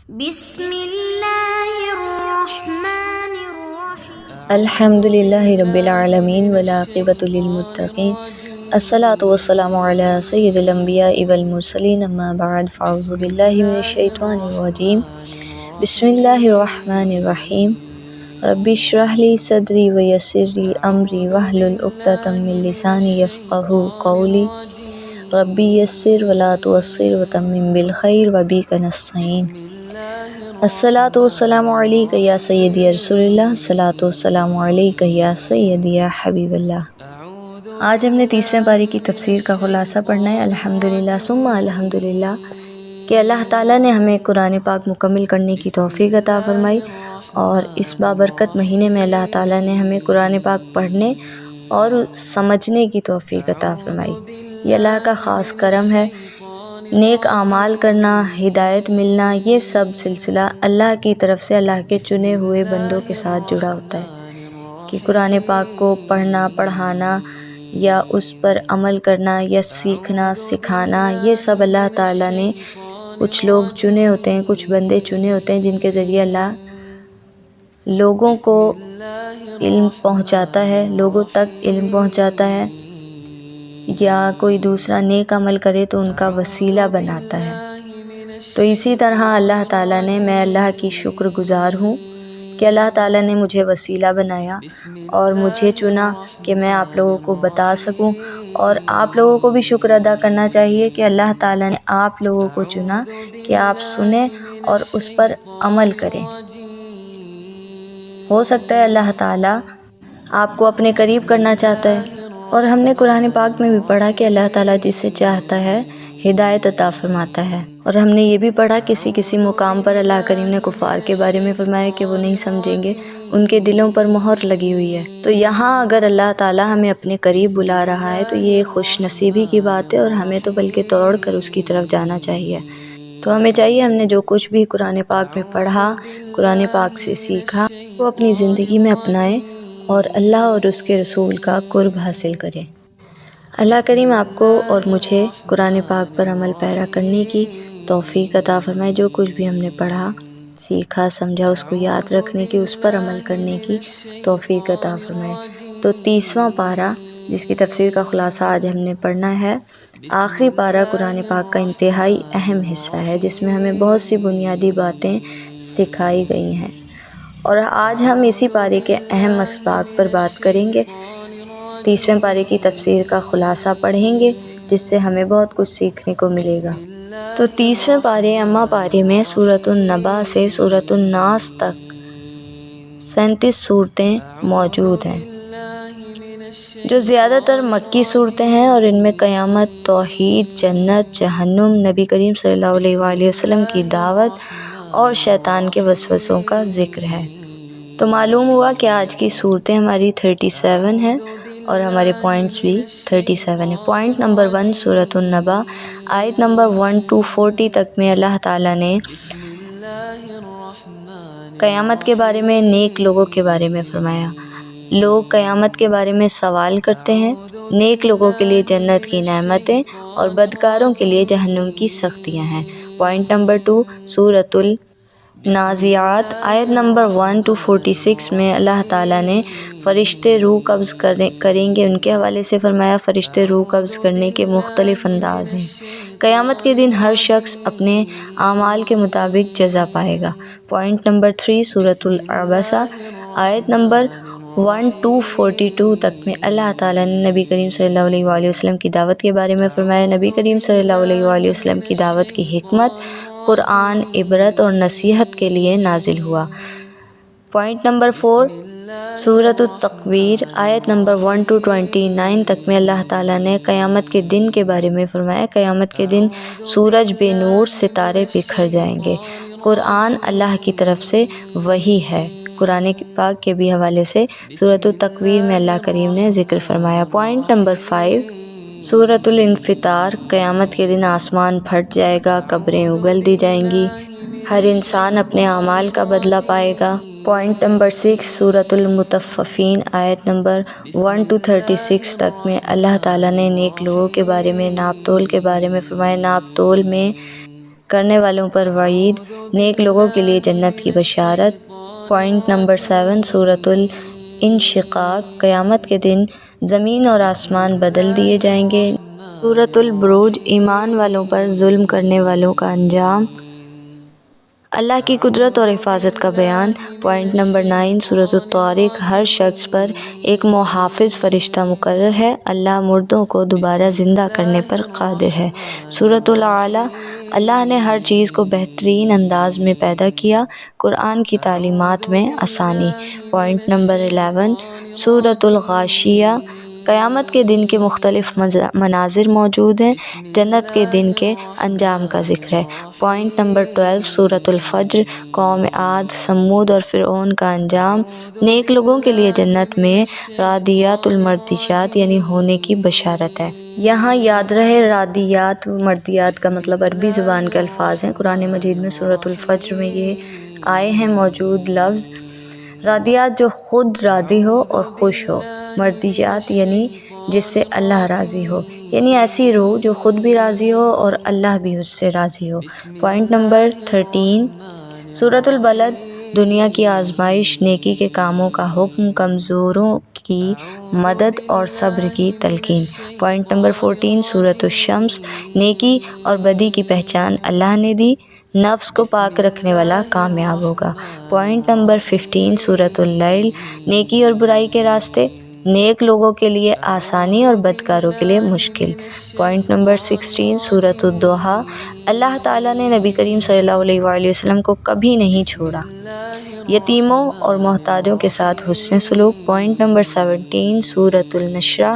بسم اللہ الرحمن الرحیم الحمدللہ رب العالمین والعاقبۃ للمتقین الصلاۃ والسلام علی سید الانبیاء والمرسلین اما بعد فاعوذ باللہ من الشیطان الرجیم بسم اللہ الرحمن الرحیم رب اشرح لی صدری ویسر لی امری واحلل عقدۃ من لسانی یفقہوا قولی ربی یسر ولا تعسر وتمم بالخیر وبک نستعین الصلاۃ والسلام علیک یا سیدی رسول اللہ، الصلاۃ والسلام علیک یا سیدی یا حبیب اللہ۔ آج ہم نے 30ویں پارے کی تفسیر کا خلاصہ پڑھنا ہے۔ الحمدللہ ثم الحمدللہ کہ اللہ تعالیٰ نے ہمیں قرآن پاک مکمل کرنے کی توفیق عطا فرمائی، اور اس بابرکت مہینے میں اللہ تعالیٰ نے ہمیں قرآن پاک پڑھنے اور سمجھنے کی توفیق عطا فرمائی۔ یہ اللہ کا خاص کرم ہے۔ نیک اعمال کرنا، ہدایت ملنا، یہ سب سلسلہ اللہ کی طرف سے اللہ کے چنے ہوئے بندوں کے ساتھ جڑا ہوتا ہے کہ قرآن پاک کو پڑھنا، پڑھانا یا اس پر عمل کرنا یا سیکھنا، سکھانا، یہ سب اللہ تعالیٰ نے کچھ لوگ چنے ہوتے ہیں، کچھ بندے چنے ہوتے ہیں جن کے ذریعے اللہ لوگوں کو علم پہنچاتا ہے، لوگوں تک علم پہنچاتا ہے، یا کوئی دوسرا نیک عمل کرے تو ان کا وسیلہ بناتا ہے۔ تو اسی طرح اللہ تعالیٰ نے، میں اللہ کی شکر گزار ہوں کہ اللہ تعالیٰ نے مجھے وسیلہ بنایا اور مجھے چنا کہ میں آپ لوگوں کو بتا سکوں، اور آپ لوگوں کو بھی شکر ادا کرنا چاہیے کہ اللہ تعالیٰ نے آپ لوگوں کو چنا کہ آپ سنیں اور اس پر عمل کریں۔ ہو سکتا ہے اللہ تعالیٰ آپ کو اپنے قریب کرنا چاہتا ہے، اور ہم نے قرآن پاک میں بھی پڑھا کہ اللہ تعالیٰ جسے چاہتا ہے ہدایت عطا فرماتا ہے، اور ہم نے یہ بھی پڑھا کسی مقام پر اللہ کریم نے کفار کے بارے میں فرمایا کہ وہ نہیں سمجھیں گے، ان کے دلوں پر مہر لگی ہوئی ہے۔ تو یہاں اگر اللہ تعالیٰ ہمیں اپنے قریب بلا رہا ہے تو یہ خوش نصیبی کی بات ہے، اور ہمیں تو بلکہ توڑ کر اس کی طرف جانا چاہیے۔ تو ہمیں چاہیے ہم نے جو کچھ بھی قرآن پاک میں پڑھا، قرآن پاک سے سیکھا، وہ اپنی زندگی میں اپنائیں اور اللہ اور اس کے رسول کا قرب حاصل کریں۔ اللہ کریم آپ کو اور مجھے قرآن پاک پر عمل پیرا کرنے کی توفیق عطا فرمائے۔ جو کچھ بھی ہم نے پڑھا، سیکھا، سمجھا، اس کو یاد رکھنے کی، اس پر عمل کرنے کی توفیق عطا فرمائے۔ تو 30واں پارہ جس کی تفسیر کا خلاصہ آج ہم نے پڑھنا ہے، آخری پارہ قرآن پاک کا انتہائی اہم حصہ ہے جس میں ہمیں بہت سی بنیادی باتیں سکھائی گئی ہیں، اور آج ہم اسی پارے کے اہم اسباق پر بات کریں گے۔ 30ویں پارے کی تفسیر کا خلاصہ پڑھیں گے جس سے ہمیں بہت کچھ سیکھنے کو ملے گا۔ تو 30ویں پارے اما پارے میں سورۃ النبا سے سورۃ الناس تک 37 صورتیں موجود ہیں، جو زیادہ تر مکی صورتیں ہیں، اور ان میں قیامت، توحید، جنت، جہنم، نبی کریم صلی اللہ علیہ وآلہ وسلم کی دعوت اور شیطان کے وسوسوں کا ذکر ہے۔ تو معلوم ہوا کہ آج کی صورتیں ہماری 37 ہیں اور ہمارے پوائنٹس بھی 37 ہیں۔ پوائنٹ نمبر 1 سورۃ النبا، آیت نمبر 1 to 40 تک میں اللہ تعالیٰ نے قیامت کے بارے میں، نیک لوگوں کے بارے میں فرمایا۔ لوگ قیامت کے بارے میں سوال کرتے ہیں، نیک لوگوں کے لیے جنت کی نعمتیں اور بدکاروں کے لیے جہنم کی سختیاں ہیں۔ پوائنٹ نمبر 2 سورۃ النازعات، آیت نمبر 1 to 46 میں اللہ تعالیٰ نے فرشتے روح قبض کریں گے، ان کے حوالے سے فرمایا فرشتے روح قبض کرنے کے مختلف انداز ہیں۔ قیامت کے دن ہر شخص اپنے اعمال کے مطابق جزا پائے گا۔ پوائنٹ نمبر 3 سورۃ العبسہ، آیت نمبر 1 to 42 تک میں اللہ تعالیٰ نے نبی کریم صلی اللہ علیہ وآلہ وسلم کی دعوت کے بارے میں فرمایا۔ نبی کریم صلی اللہ علیہ وآلہ وسلم کی دعوت کی حکمت، قرآن عبرت اور نصیحت کے لیے نازل ہوا۔ پوائنٹ نمبر 4 سورۃ التکویر، آیت نمبر 1 to 29 تک میں اللہ تعالیٰ نے قیامت کے دن کے بارے میں فرمایا۔ قیامت کے دن سورج بے نور، ستارے بکھر جائیں گے۔ قرآن اللہ کی طرف سے وحی ہے۔ قرآن پاک کے بھی حوالے سے سورۃ التکویر میں اللہ کریم نے ذکر فرمایا۔ پوائنٹ نمبر 5 سورۃ الانفطار، قیامت کے دن آسمان پھٹ جائے گا، قبریں اگل دی جائیں گی، ہر انسان اپنے اعمال کا بدلہ پائے گا۔ پوائنٹ نمبر 6 سورۃ المطففین، آیت نمبر 1 to 36 تک میں اللہ تعالیٰ نے نیک لوگوں کے بارے میں، ناپ تول کے بارے میں فرمایا۔ ناپ تول میں کرنے والوں پر وعید، نیک لوگوں کے لیے جنت کی بشارت۔ پوائنٹ نمبر 7 سورۃ الانشقاق، قیامت کے دن زمین اور آسمان بدل دیے جائیں گے۔ سورۃ البروج، ایمان والوں پر ظلم کرنے والوں کا انجام۔ اللہ کی قدرت اور حفاظت کا بیان۔ پوائنٹ نمبر 9 سورۃ الطارق، ہر شخص پر ایک محافظ فرشتہ مقرر ہے، اللہ مردوں کو دوبارہ زندہ کرنے پر قادر ہے۔ سورۃ الاعلیٰ، اللہ نے ہر چیز کو بہترین انداز میں پیدا کیا، قرآن کی تعلیمات میں آسانی۔ پوائنٹ نمبر 11 سورۃ الغاشیہ، قیامت کے دن کے مختلف مناظر موجود ہیں، جنت کے دن کے انجام کا ذکر ہے۔ پوائنٹ نمبر 12 سورۃ الفجر، قوم عاد، سمود اور فرعون کا انجام۔ نیک لوگوں کے لیے جنت میں رادیات المردیات یعنی ہونے کی بشارت ہے۔ یہاں یاد رہے رادیات و مردیات کا مطلب عربی زبان کے الفاظ ہیں۔ قرآن مجید میں سورۃ الفجر میں یہ آئے ہیں موجود لفظ۔ رادیات جو خود راضی ہو اور خوش ہو، مردیات یعنی جس سے اللہ راضی ہو، یعنی ایسی روح جو خود بھی راضی ہو اور اللہ بھی اس سے راضی ہو۔ پوائنٹ نمبر 13 سورۃ البلد، دنیا کی آزمائش، نیکی کے کاموں کا حکم، کمزوروں کی مدد اور صبر کی تلقین۔ پوائنٹ نمبر 14 سورۃ الشمس، نیکی اور بدی کی پہچان اللہ نے دی، نفس کو پاک رکھنے والا کامیاب ہوگا۔ پوائنٹ نمبر 15 سورۃ اللیل، نیکی اور برائی کے راستے، نیک لوگوں کے لیے آسانی اور بدکاروں کے لیے مشکل۔ پوائنٹ نمبر 16 سورۃ الضحیٰ، اللہ تعالیٰ نے نبی کریم صلی اللہ علیہ وآلہ وسلم کو کبھی نہیں چھوڑا، یتیموں اور محتاجوں کے ساتھ حسن سلوک۔ پوائنٹ نمبر 17 سورۃ النشرہ،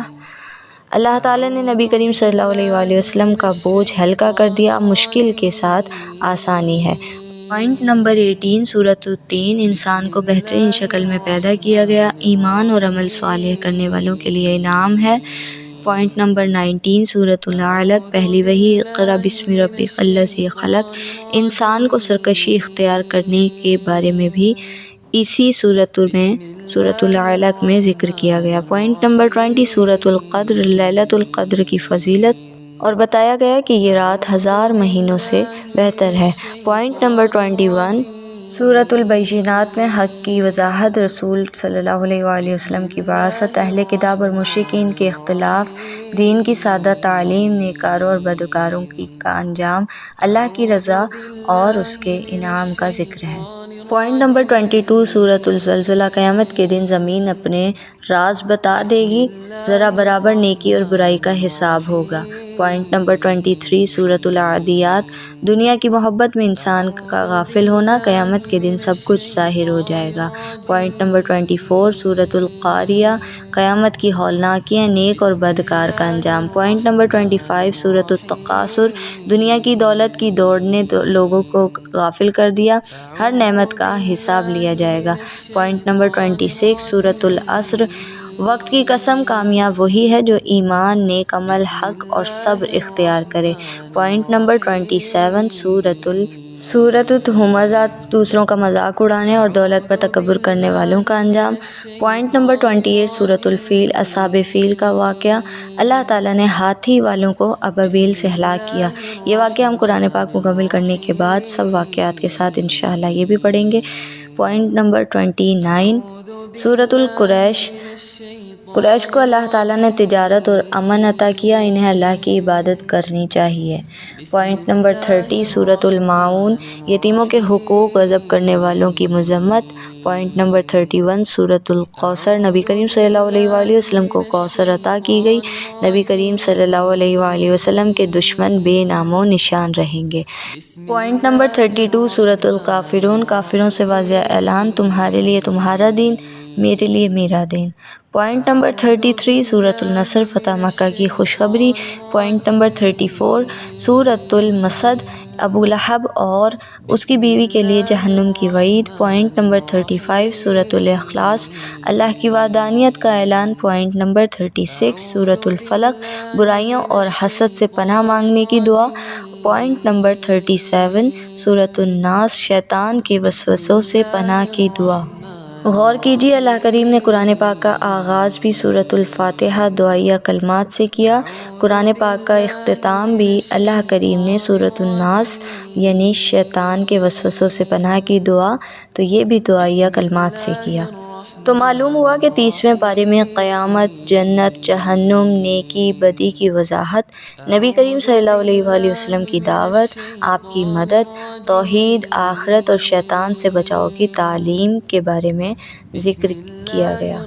اللہ تعالیٰ نے نبی کریم صلی اللہ علیہ وآلہ وسلم کا بوجھ ہلکا کر دیا، مشکل کے ساتھ آسانی ہے۔ پوائنٹ نمبر 18 سورۃ التین، انسان کو بہترین شکل میں پیدا کیا گیا، ایمان اور عمل صالح کرنے والوں کے لیے انعام ہے۔ پوائنٹ نمبر 19 سورۃ العلق، پہلی وحی، اقرأ بسم ربک الذی خلق، انسان کو سرکشی اختیار کرنے کے بارے میں بھی اسی سورۃ العلق میں ذکر کیا گیا۔ پوائنٹ نمبر 20 سورۃ القدر، لیلۃ القدر کی فضیلت اور بتایا گیا کہ یہ رات 1000 مہینوں سے بہتر ہے۔ پوائنٹ نمبر 21 سورۃ البینات میں حق کی وضاحت، رسول صلی اللہ علیہ وآلہ وسلم کی بعثت، اہل کتاب اور مشرکین کے اختلاف، دین کی سادہ تعلیم، نیکاروں اور بدکاروں کا انجام، اللہ کی رضا اور اس کے انعام کا ذکر ہے۔ پوائنٹ نمبر 22 سورۃ الزلزلہ، قیامت کے دن زمین اپنے راز بتا دے گی، ذرا برابر نیکی اور برائی کا حساب ہوگا۔ پوائنٹ نمبر 23 سورۃ العادیات، دنیا کی محبت میں انسان کا غافل ہونا، قیامت کے دن سب کچھ ظاہر ہو جائے گا۔ پوائنٹ نمبر 24 سورۃ القاریہ، قیامت کی ہولناکیاں، نیک اور بدکار کا انجام۔ پوائنٹ نمبر 25 سورۃ التکاثر، دنیا کی دولت کی دوڑ نے لوگوں کو غافل کر دیا، ہر نعمت کا حساب لیا جائے گا۔ پوائنٹ نمبر 26 سورۃ العصر، وقت کی قسم، کامیاب وہی ہے جو ایمان، نیک عمل، حق اور صبر اختیار کرے۔ پوائنٹ نمبر 27 سورۃ الہمزہ، دوسروں کا مذاق اڑانے اور دولت پر تکبر کرنے والوں کا انجام۔ پوائنٹ نمبر 28 سورۃ الفیل، اصحاب فیل کا واقعہ، اللہ تعالیٰ نے ہاتھی والوں کو ابابیل سے ہلاک کیا۔ یہ واقعہ ہم قرآن پاک مکمل کرنے کے بعد سب واقعات کے ساتھ انشاءاللہ یہ بھی پڑھیں گے۔ پوائنٹ نمبر 29 سورۃ القریش، قریش کو اللہ تعالیٰ نے تجارت اور امن عطا کیا، انہیں اللہ کی عبادت کرنی چاہیے۔ پوائنٹ نمبر 30 سورۃ الماعون، یتیموں کے حقوق غصب کرنے والوں کی مذمت۔ پوائنٹ نمبر 31 سورۃ الکوثر، نبی کریم صلی اللہ علیہ وآلہ وسلم کو کوثر عطا کی گئی، نبی کریم صلی اللہ علیہ وآلہ وسلم کے دشمن بے نام و نشان رہیں گے۔ پوائنٹ نمبر 32 سورۃ الکافرون، کافروں سے واضح اعلان، تمہارے لیے تمہارا دین، میرے لیے میرا دین۔ پوائنٹ نمبر 33 سورۃ النصر، فتح مکہ کی خوشخبری۔ پوائنٹ نمبر 34 سورۃ المسد، ابو لہب اور اس کی بیوی کے لیے جہنم کی وعید۔ پوائنٹ نمبر 35 سورۃ الاخلاص، اللہ کی وحدانیت کا اعلان۔ پوائنٹ نمبر 36 سورۃ الفلق، برائیوں اور حسد سے پناہ مانگنے کی دعا۔ پوائنٹ نمبر 37 سورۃ الناس، شیطان کے وسوسوں سے پناہ کی دعا۔ غور کیجیے، اللہ کریم نے قرآن پاک کا آغاز بھی سورۃ الفاتحہ دعائیہ کلمات سے کیا۔ قرآن پاک کا اختتام بھی اللہ کریم نے سورۃ الناس یعنی شیطان کے وسوسوں سے پناہ کی دعا، تو یہ بھی دعائیہ کلمات سے کیا۔ تو معلوم ہوا کہ 30ویں پارے میں قیامت، جنت، جہنم، نیکی، بدی کی وضاحت، نبی کریم صلی اللہ علیہ وآلہ وسلم کی دعوت، آپ کی مدد، توحید، آخرت اور شیطان سے بچاؤ کی تعلیم کے بارے میں ذکر کیا گیا۔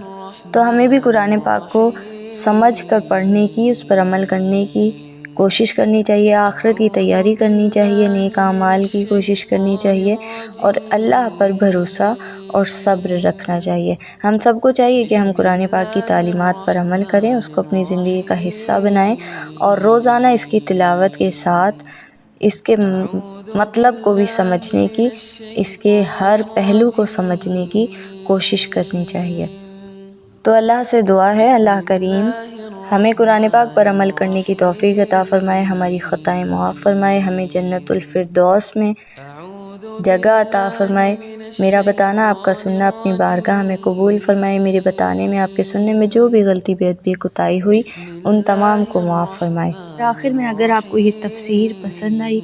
تو ہمیں بھی قرآن پاک کو سمجھ کر پڑھنے کی، اس پر عمل کرنے کی کوشش کرنی چاہیے، آخرت کی تیاری کرنی چاہیے، نیک اعمال کی کوشش کرنی چاہیے اور اللہ پر بھروسہ اور صبر رکھنا چاہیے۔ ہم سب کو چاہیے کہ ہم قرآن پاک کی تعلیمات پر عمل کریں، اس کو اپنی زندگی کا حصہ بنائیں اور روزانہ اس کی تلاوت کے ساتھ اس کے مطلب کو بھی سمجھنے کی، اس کے ہر پہلو کو سمجھنے کی کوشش کرنی چاہیے۔ تو اللہ سے دعا ہے، اللہ کریم ہمیں قرآن پاک پر عمل کرنے کی توفیق عطا فرمائے، ہماری خطائیں معاف فرمائے، ہمیں جنت الفردوس میں جگہ عطا فرمائے۔ میرا بتانا، آپ کا سننا اپنی بارگاہ میں قبول فرمائے۔ میرے بتانے میں، آپ کے سننے میں جو بھی غلطی بے ادبی کوتاہی ہوئی، ان تمام کو معاف فرمائے۔ آخر میں اگر آپ کو یہ تفسیر پسند آئی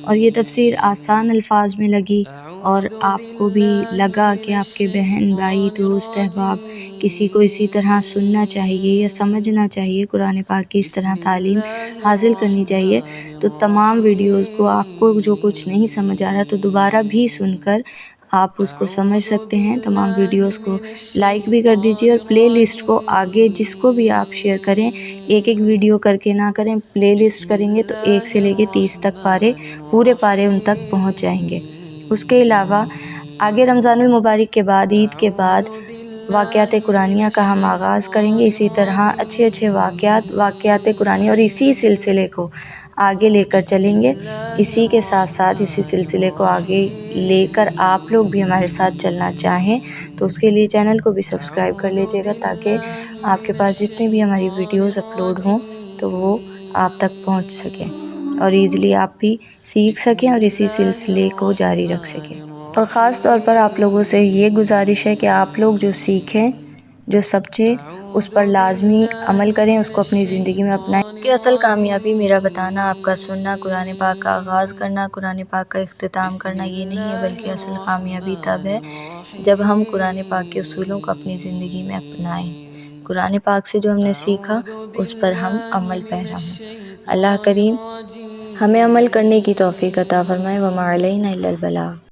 اور یہ تفسیر آسان الفاظ میں لگی اور آپ کو بھی لگا کہ آپ کے بہن، بھائی، دوست، احباب کسی کو اسی طرح سننا چاہیے یا سمجھنا چاہیے، قرآن پاک کی اس طرح تعلیم حاصل کرنی چاہیے، تو تمام ویڈیوز کو آپ کو جو کچھ نہیں سمجھ آ رہا تو دوبارہ بھی سن کر آپ اس کو سمجھ سکتے ہیں۔ تمام ویڈیوز کو لائک بھی کر دیجیے اور پلے لسٹ کو آگے جس کو بھی آپ شیئر کریں، ایک ایک ویڈیو کر کے نہ کریں، پلے لسٹ کریں گے تو 1 سے لے کے 30 تک پارے، پورے پارے ان تک پہنچ جائیں گے۔ اس کے علاوہ آگے رمضان المبارک کے بعد، عید کے بعد واقعات قرآنیہ کا ہم آغاز کریں گے۔ اسی طرح اچھے واقعات قرآنیہ اور اسی سلسلے کو آگے لے کر چلیں گے۔ اسی کے ساتھ ساتھ اسی سلسلے کو آگے لے کر آپ لوگ بھی ہمارے ساتھ چلنا چاہیں تو اس کے لیے چینل کو بھی سبسکرائب کر لیجیے گا، تاکہ آپ کے پاس جتنی بھی ہماری ویڈیوز اپلوڈ ہوں تو وہ آپ تک پہنچ سکیں اور ایزیلی آپ بھی سیکھ سکیں اور اسی سلسلے کو جاری رکھ سکیں۔ اور خاص طور پر آپ لوگوں سے یہ گزارش ہے کہ آپ لوگ جو سیکھیں، جو سمجھیں، اس پر لازمی عمل کریں، اس کو اپنی زندگی میں اپنائیں۔ کہ اصل کامیابی میرا بتانا، آپ کا سننا، قرآن پاک کا آغاز کرنا، قرآن پاک کا اختتام کرنا یہ نہیں ہے، بلکہ اصل کامیابی تب ہے جب ہم قرآن پاک کے اصولوں کو اپنی زندگی میں اپنائیں، قرآن پاک سے جو ہم نے سیکھا اس پر ہم عمل پیرا ہوں۔ اللہ کریم ہمیں عمل کرنے کی توفیق عطا فرمائے۔ وما علینا الا البلاغ۔